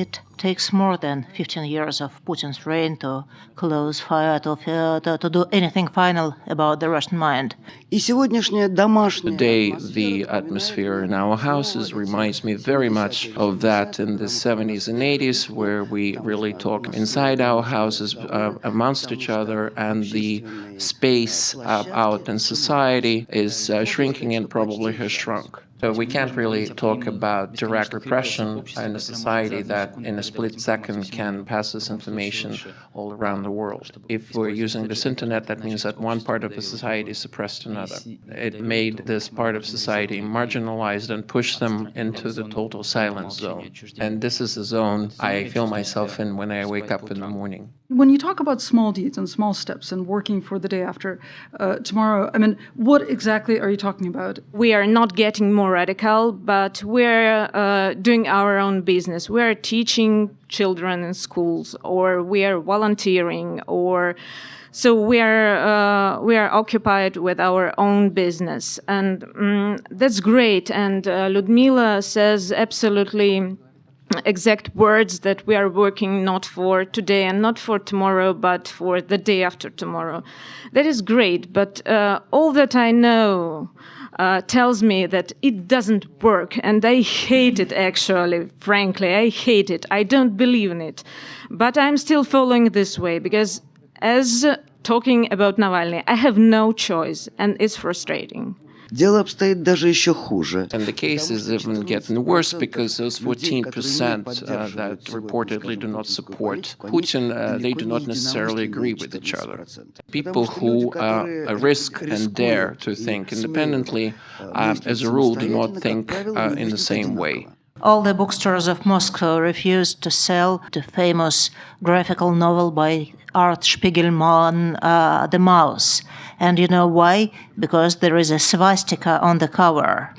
It takes more than 15 years of Putin's reign to close fire, to do anything final about the Russian mind. Today, the atmosphere in our houses reminds me very much of that in the 70s and 80s, where we really talk inside our houses amongst each other, and the space out in society is shrinking and probably has shrunk. So we can't really talk about direct repression in a society that in a split second can pass this information all around the world. If we're using this internet, that means that one part of the society suppressed another. It made this part of society marginalized and pushed them into the total silence zone. And this is the zone I feel myself in when I wake up in the morning. When you talk about small deeds and small steps and working for the day after tomorrow, I mean, what exactly are you talking about? We are not getting more radical, but we're doing our own business. We're teaching children in schools, or we are volunteering, or so we are occupied with our own business, and that's great. And Ludmila says absolutely exact words that we are working not for today and not for tomorrow, but for the day after tomorrow. That is great, but all that I know tells me that it doesn't work, and I hate it, actually, frankly. I hate it. I don't believe in it. But I'm still following this way, because as talking about Navalny, I have no choice, and it's frustrating. Дело обстоит даже еще хуже. And the case is even getting worse, because those 14% that reportedly do not support Putin, they do not necessarily agree with each other. People who risk and dare to think independently, as a rule, do not think in the same way. All the bookstores of Moscow refused to sell the famous graphical novel by Art Spiegelman, The Mouse. And you know why? Because there is a swastika on the cover.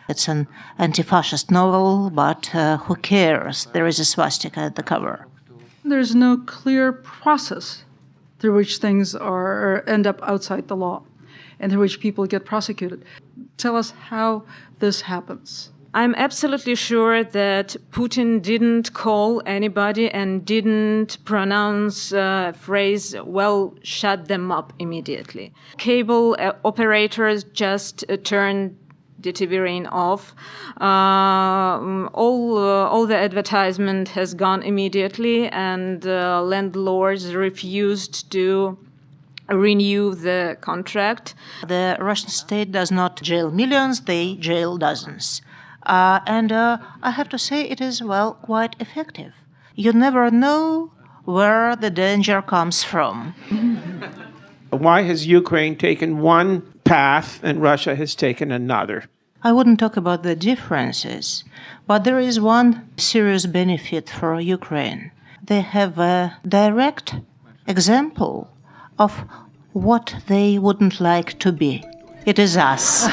It's an anti-fascist novel, but who cares? There is a swastika at the cover. There's no clear process through which things end up outside the law and through which people get prosecuted. Tell us how this happens. I'm absolutely sure that Putin didn't call anybody and didn't pronounce a phrase, well, shut them up immediately. Cable operators just turned the TV rain off. All the advertisement has gone immediately, and landlords refused to renew the contract. The Russian state does not jail millions, they jail dozens. And I have to say it is, well, quite effective. You never know where the danger comes from. Why has Ukraine taken one path and Russia has taken another? I wouldn't talk about the differences, but there is one serious benefit for Ukraine. They have a direct example of what they wouldn't like to be. It is us.